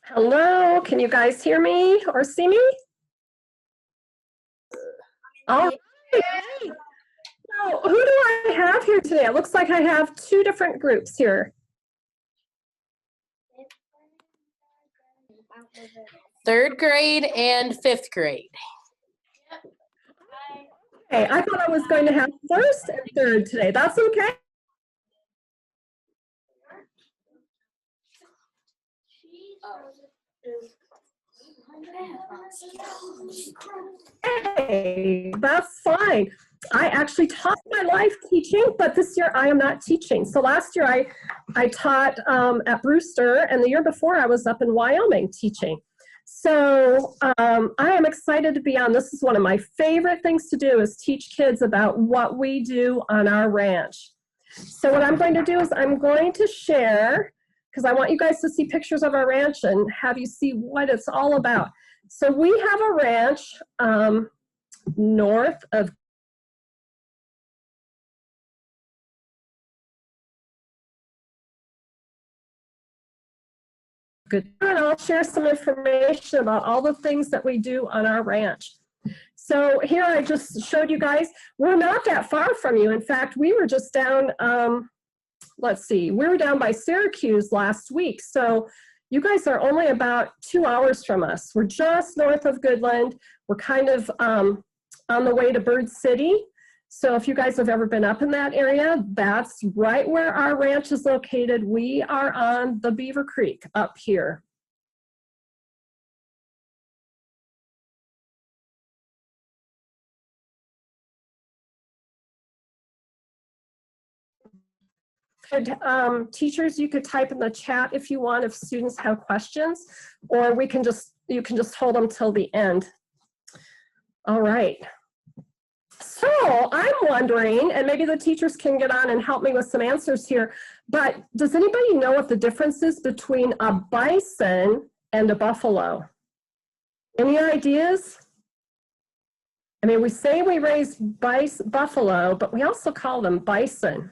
Hello, can you guys hear me or see me? All right. Hey. So who do I have here today? It looks like I have two different groups here. Third grade and fifth grade. Okay, I thought I was going to have first and third today. That's okay. Hey, that's fine. I actually taught my life teaching, but this year I am not teaching. So last year I taught at Brewster, and the year before I was up in Wyoming teaching. So I am excited to be on. This is one of my favorite things to do is teach kids about what we do on our ranch. So what I'm going to do is I'm going to share, because I want you guys to see pictures of our ranch and have you see what it's all about. So we have a ranch north of Good. And I'll share some information about all the things that we do on our ranch. So here I just showed you guys, we're not that far from you. In fact, we were just down, let's see, we were down by Syracuse last week. So you guys are only about 2 hours from us. We're just north of Goodland. We're kind of on the way to Bird City. So if you guys have ever been up in that area, that's right where our ranch is located. We are on the Beaver Creek up here. Teachers, you could type in the chat if you want, if students have questions, or you can just hold them till the end. All right. So I'm wondering, and maybe the teachers can get on and help me with some answers here, but does anybody know what the difference is between a bison and a buffalo? Any ideas? I mean, we say we raise buffalo, but we also call them bison.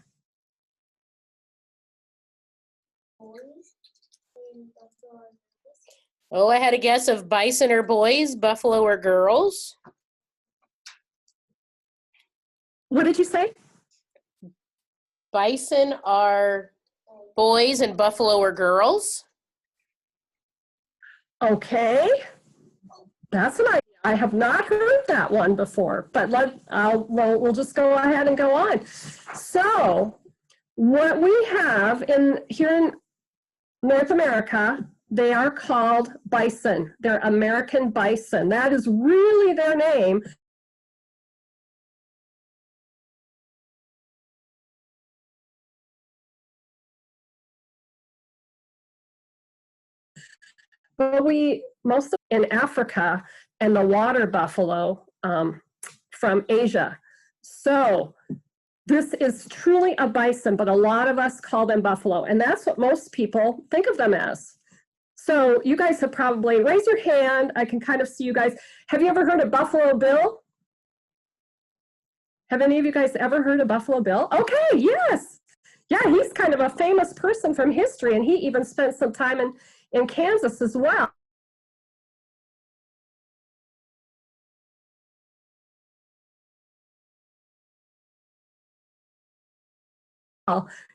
Oh, I had a guess of bison are boys, buffalo are girls. What did you say? Bison are boys and buffalo are girls. Okay, that's an idea. I have not heard that one before, but we'll just go ahead and go on. So what we have here in North America, they are called bison. They're American bison. That is really their name. But most of in Africa and the water buffalo from Asia. So this is truly a bison, but a lot of us call them buffalo, and that's what most people think of them as. So you guys have probably, raise your hand, I can kind of see you guys. Have you ever heard of Buffalo Bill? Have any of you guys ever heard of Buffalo Bill? Okay, yes. Yeah, he's kind of a famous person from history, and he even spent some time in Kansas as well.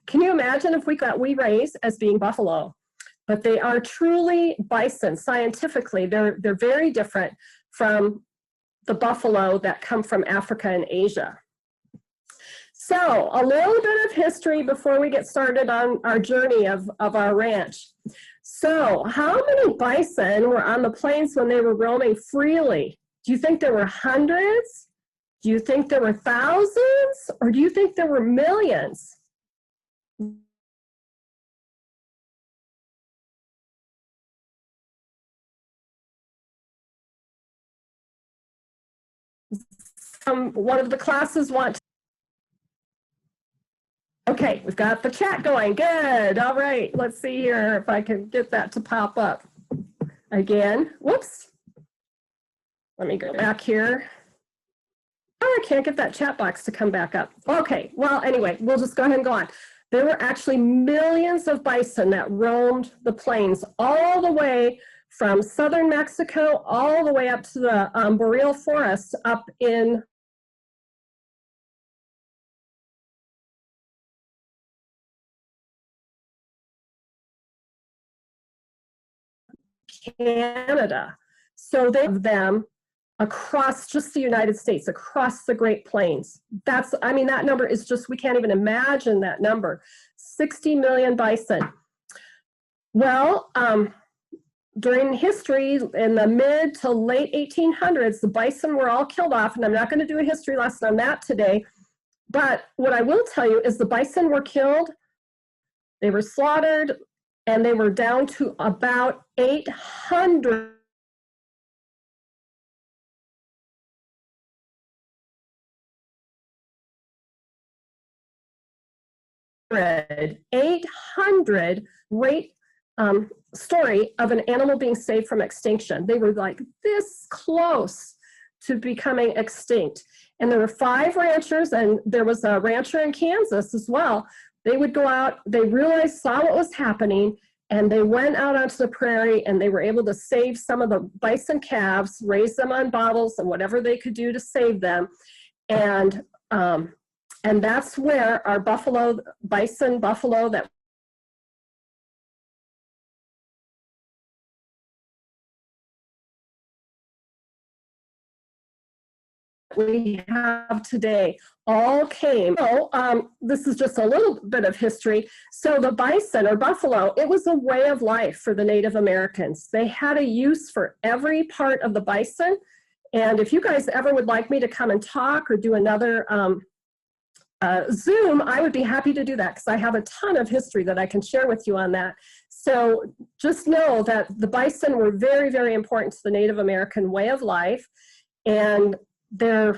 Can you imagine if we raise as being buffalo? But they are truly bison. Scientifically, they're very different from the buffalo that come from Africa and Asia. So a little bit of history before we get started on our journey of our ranch. So how many bison were on the plains when they were roaming freely? Do you think there were hundreds? Do you think there were thousands? Or do you think there were millions? One of the classes want. Okay, we've got the chat going. Good. All right. Let's see here if I can get that to pop up again. Whoops. Let me go back here. Oh, I can't get that chat box to come back up. Okay. Well, anyway, we'll just go ahead and go on. There were actually millions of bison that roamed the plains all the way from southern Mexico all the way up to the boreal forests up in Canada. So they have them across just the United States, across the Great Plains. That's, I mean, that number is just, we can't even imagine that number. 60 million bison. Well, during history, in the mid to late 1800s, the bison were all killed off, and I'm not going to do a history lesson on that today, but what I will tell you is the bison were killed, they were slaughtered, and they were down to about 800 rate story of an animal being saved from extinction. They were like this close to becoming extinct. And there were 5 ranchers, and there was a rancher in Kansas as well. They would go out, they realized, saw what was happening, and they went out onto the prairie, and they were able to save some of the bison calves, raise them on bottles and whatever they could do to save them. And that's where our buffalo, bison buffalo that we have today all came. So this is just a little bit of history. So the bison or buffalo, it was a way of life for the Native Americans. They had a use for every part of the bison. And if you guys ever would like me to come and talk or do another Zoom, I would be happy to do that because I have a ton of history that I can share with you on that. So just know that the bison were very, very important to the Native American way of life, and they're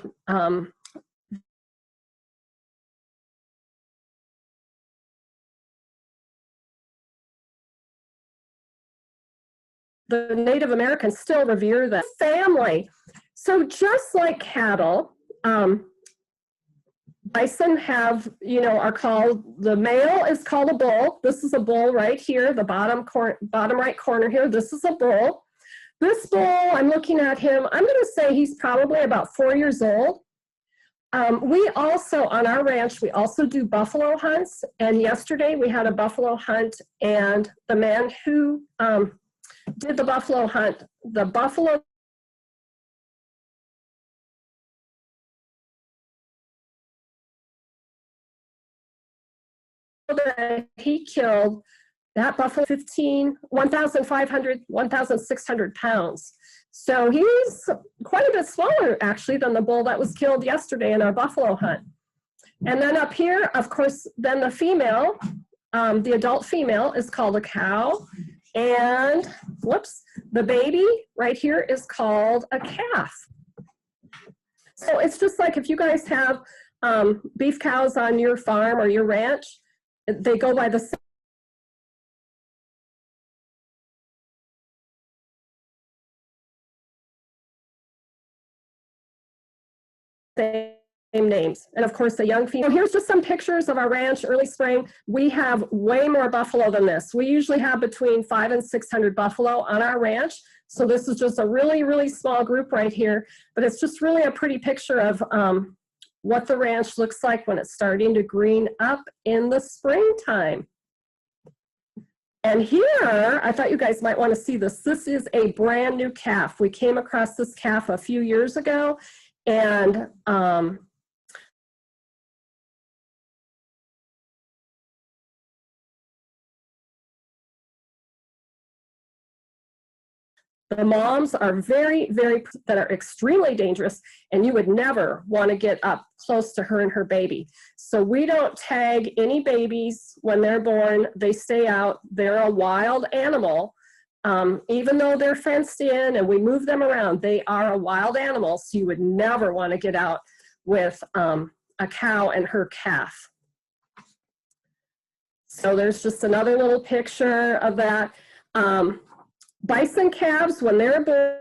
the Native Americans still revere the family. So just like cattle, bison have, you know, are called, the male is called a bull. This is a bull right here, the bottom right corner here. This is a bull. This bull, I'm looking at him, I'm going to say he's probably about 4 years old. We also, on our ranch, we also do buffalo hunts. And yesterday we had a buffalo hunt, and the man who did the buffalo hunt, the buffalo that he killed, that buffalo 1,500, 1,600 pounds. So he's quite a bit smaller actually than the bull that was killed yesterday in our buffalo hunt. And then up here, of course, then the female, the adult female is called a cow. And whoops, the baby right here is called a calf. So it's just like if you guys have beef cows on your farm or your ranch, they go by the same names. And of course, the young female. Here's just some pictures of our ranch early spring. We have way more buffalo than this. We usually have between 500 and 600 buffalo on our ranch. So this is just a really, really small group right here. But it's just really a pretty picture of what the ranch looks like when it's starting to green up in the springtime. And here, I thought you guys might want to see this. This is a brand new calf. We came across this calf a few years ago, and the moms are very, very, that are extremely dangerous, and you would never want to get up close to her and her baby. So we don't tag any babies when they're born. They stay out. They're a wild animal. Even though they're fenced in and we move them around, they are a wild animal. So you would never want to get out with a cow and her calf. So there's just another little picture of that. Bison calves, when they're born,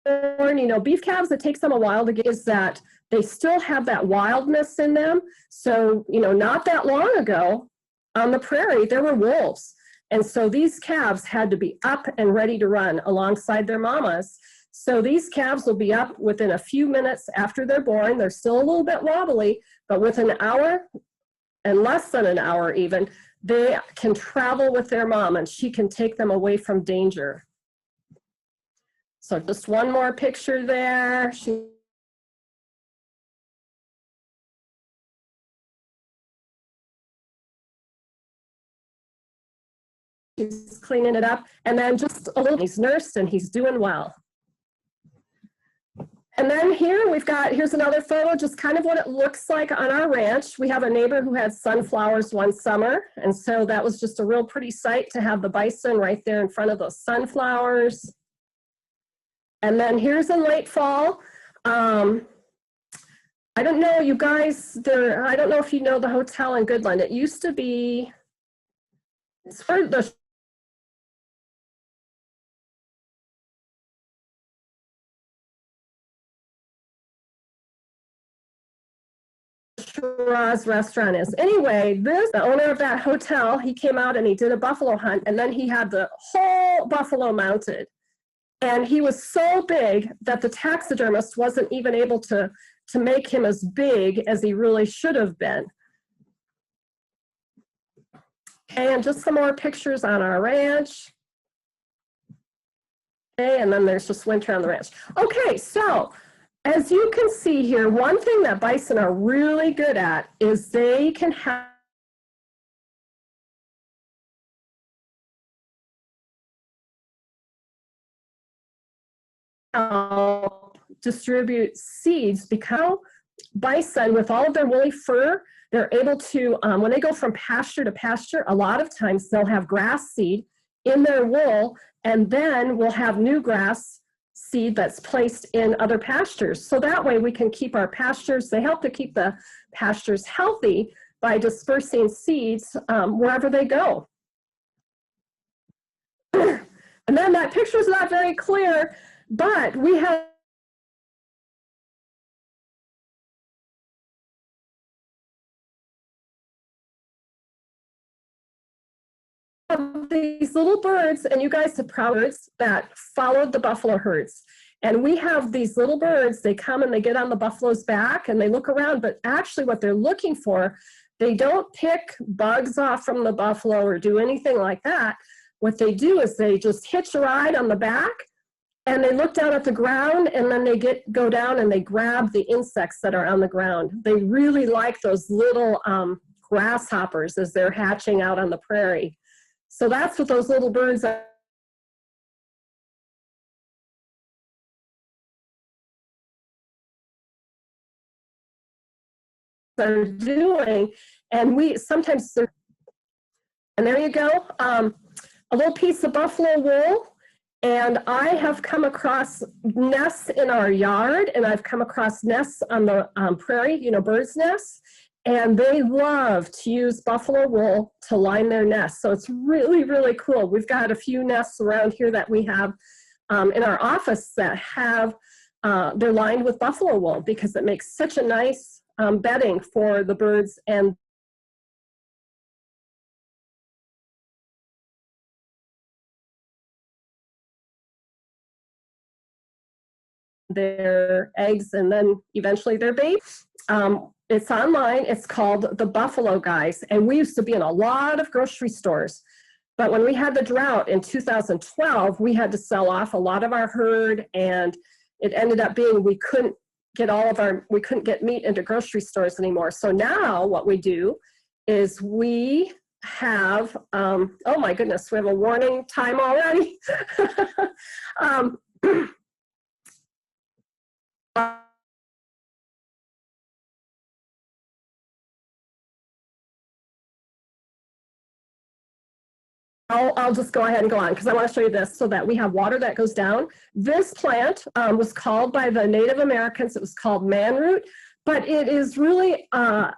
born, you know, beef calves, it takes them a while to get, is that they still have that wildness in them. So, you know, not that long ago on the prairie, there were wolves. And so these calves had to be up and ready to run alongside their mamas. So these calves will be up within a few minutes after they're born. They're still a little bit wobbly, but within an hour and less than an hour even, they can travel with their mom and she can take them away from danger. So just one more picture there. She's cleaning it up. And then just a little, he's nursed and he's doing well. And then here we've got, here's another photo, just kind of what it looks like on our ranch. We have a neighbor who had sunflowers one summer. And so that was just a real pretty sight to have the bison right there in front of those sunflowers. And then here's in late fall. I don't know, you guys, I don't know if you know the hotel in Goodland. It used to be, it's where the Shiraz restaurant is. Anyway, the owner of that hotel, he came out and he did a buffalo hunt, and then he had the whole buffalo mounted. And he was so big that the taxidermist wasn't even able to make him as big as he really should have been. And just some more pictures on our ranch. Okay, and then there's just winter on the ranch. Okay, so as you can see here, one thing that bison are really good at is they can distribute seeds, because bison, with all of their woolly fur, they're able to, when they go from pasture to pasture, a lot of times they'll have grass seed in their wool, and then we'll have new grass seed that's placed in other pastures. So that way we can keep our pastures, they help to keep the pastures healthy by dispersing seeds wherever they go. And then that picture is not very clear, but we have these little birds, and you guys have probably birds that followed the buffalo herds. And we have these little birds, they come and they get on the buffalo's back and they look around, but actually what they're looking for, they don't pick bugs off from the buffalo or do anything like that. What they do is they just hitch a ride on the back and they look down at the ground, and then they go down and they grab the insects that are on the ground. They really like those little grasshoppers as they're hatching out on the prairie. So that's what those little birds are doing. And we sometimes, and there you go, a little piece of buffalo wool. And I have come across nests in our yard, and I've come across nests on the prairie, you know, birds' nests. And they love to use buffalo wool to line their nests. So it's really, really cool. We've got a few nests around here that we have in our office that have, they're lined with buffalo wool because it makes such a nice bedding for the birds and their eggs and then eventually their babies. It's online. It's called The Buffalo Guys. And we used to be in a lot of grocery stores. But when we had the drought in 2012, we had to sell off a lot of our herd. And it ended up being we couldn't get meat into grocery stores anymore. So now what we do is we have, oh my goodness, we have a warning time already. I'll just go ahead and go on because I want to show you this so that we have water that goes down. This plant was called by the Native Americans, it was called manroot, but it is really a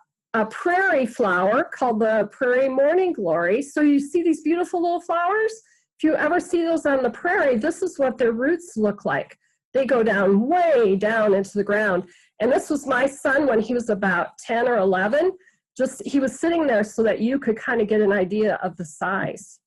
prairie flower called the prairie morning glory. So you see these beautiful little flowers? If you ever see those on the prairie, this is what their roots look like. They go down, way down into the ground. And this was my son when he was about 10 or 11. Just, he was sitting there so that you could kind of get an idea of the size.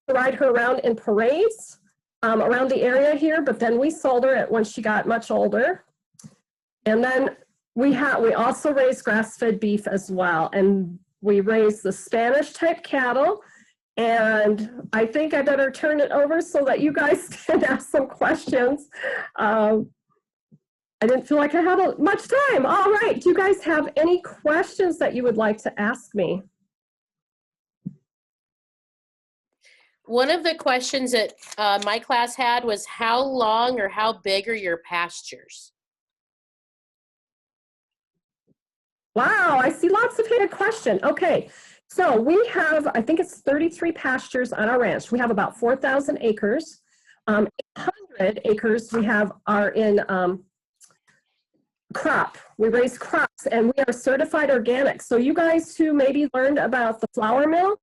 Ride her around in parades around the area here, but then we sold her when she got much older. And then we also raise grass-fed beef as well, and we raise the Spanish type cattle. And I think I better turn it over so that you guys can ask some questions. I didn't feel like I had much time. All right, do you guys have any questions that you would like to ask me? One of the questions that my class had was how long or how big are your pastures? Wow, I see lots of good question. Okay, so we have, I think it's 33 pastures on our ranch. We have about 4,000 acres. 800 acres we have are in crop. We raise crops and we are certified organic. So you guys who maybe learned about the flour mill,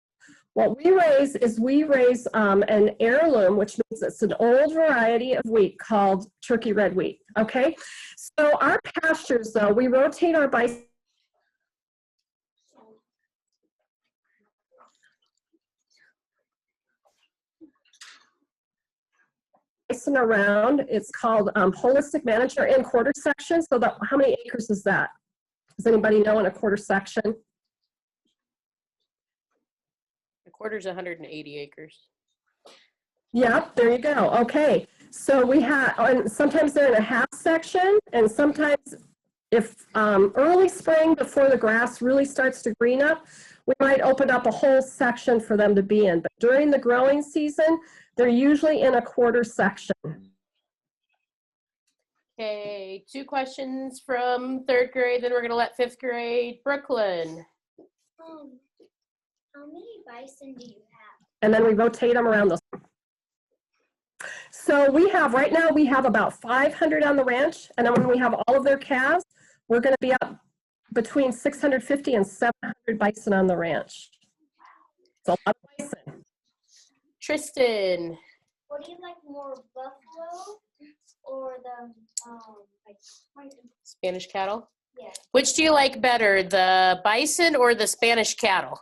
what we raise is an heirloom, which means it's an old variety of wheat called turkey red wheat, okay? So our pastures, though, we rotate our bison around. It's called holistic management in quarter sections. So how many acres is that? Does anybody know in a quarter section? A quarter's 180 acres. Yep, there you go. Okay, so we have, and sometimes they're in a half section, and sometimes if early spring before the grass really starts to green up, we might open up a whole section for them to be in. But during the growing season, they're usually in a quarter section. Okay, 2 questions from 3rd grade, then we're gonna let 5th grade. Brooklyn. How many bison do you have? And then we rotate them around those. So we have, right now, we have about 500 on the ranch, and then when we have all of their calves, we're gonna be up between 650 and 700 bison on the ranch. It's a lot of bison. Tristan. What do you like more, buffalo or the Spanish cattle? Yeah. Which do you like better, the bison or the Spanish cattle?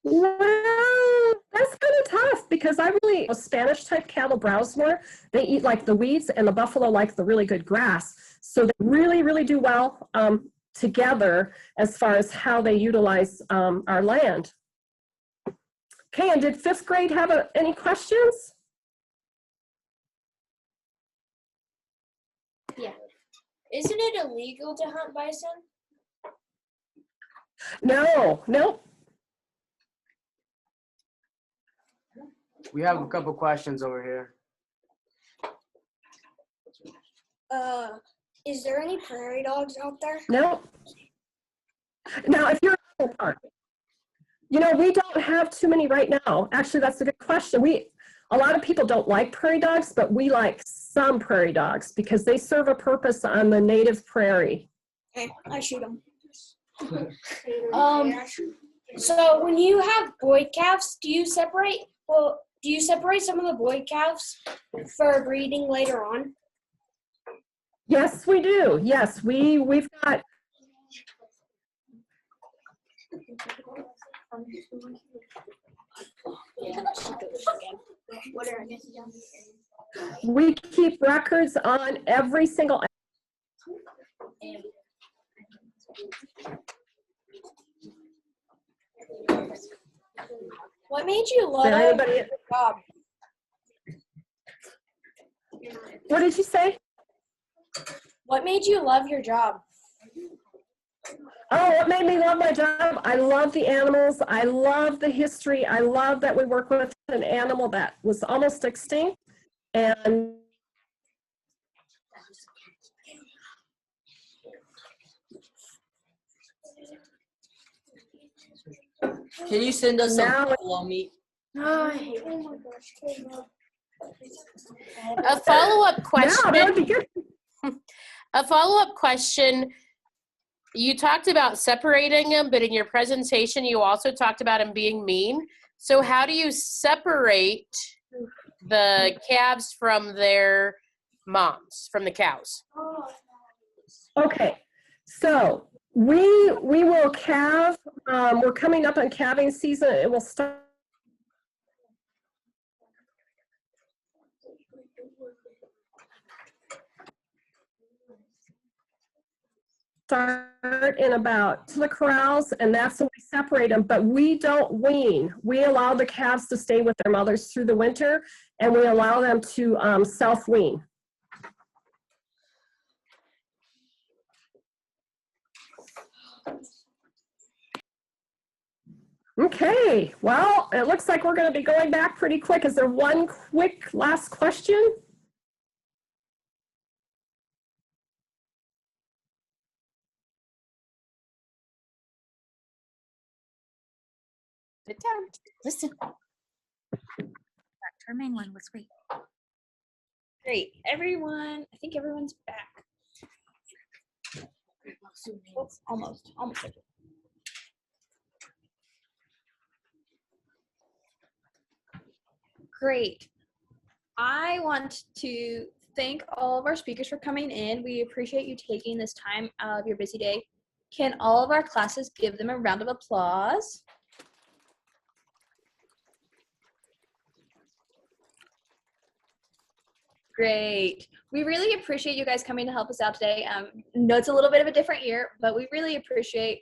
Well, that's kind of tough because Spanish type cattle browse more. They eat like the weeds, and the buffalo like the really good grass. So they really, really do well together as far as how they utilize our land. Okay, and did 5th grade have any questions? Yeah. Isn't it illegal to hunt bison? No, nope. We have a couple questions over here. Is there any prairie dogs out there? No. Now, if you're in a park, you know, we don't have too many right now. Actually, that's a good question. A lot of people don't like prairie dogs, but we like some prairie dogs because they serve a purpose on the native prairie. Okay, I shoot them. So when you have boy calves, do you separate some of the boy calves for breeding later on? Yes, we do. Yes, we've got. We keep records on every single. What made you love your job? What did you say? What made you love your job? Oh, what made me love my job? I love the animals. I love the history. I love that we work with an animal that was almost extinct. And Can you send us some Now- buffalo meat? Oh my gosh, Caleb. A follow-up Yeah, question. that would be good. A follow-up question. You talked about separating them, but in your presentation, you also talked about them being mean. So how do you separate the calves from their moms, from the cows? Okay, so we will calve. We're coming up on calving season. It will start in about to the corrals, and that's when we separate them, but we don't wean. We allow the calves to stay with their mothers through the winter, and we allow them to self-wean. Okay, well, it looks like we're going to be going back pretty quick. Is there one quick last question? Sit down. Listen. Her main one was sweet. Great. Everyone, I think everyone's back. Oh, almost. Great. I want to thank all of our speakers for coming in. We appreciate you taking this time out of your busy day. Can all of our classes give them a round of applause? Great. We really appreciate you guys coming to help us out today. No, it's a little bit of a different year, but we really appreciate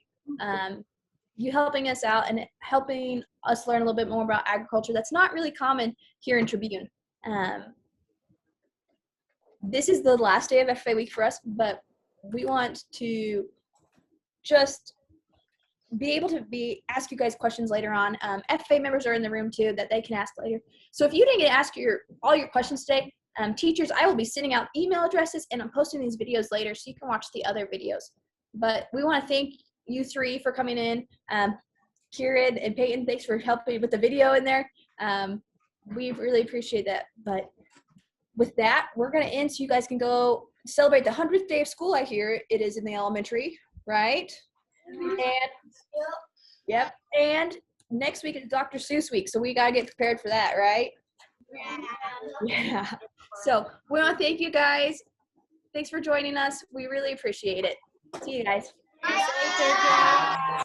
you helping us out and helping us learn a little bit more about agriculture that's not really common here in Tribune. This is the last day of FFA week for us, but we want to just be able to ask you guys questions later on. FFA members are in the room too that they can ask later. So if you didn't get to ask all your questions today, teachers, I will be sending out email addresses and I'm posting these videos later so you can watch the other videos. But we want to thank you three for coming in. Kieran and Peyton, thanks for helping with the video in there. We really appreciate that. But with that, we're going to end so you guys can go celebrate the 100th day of school. I hear it is in the elementary, right? And yep. And next week is Dr. Seuss week, so we got to get prepared for that, right? Yeah. So we want to thank you guys. Thanks for joining us. We really appreciate it. See you guys. Bye.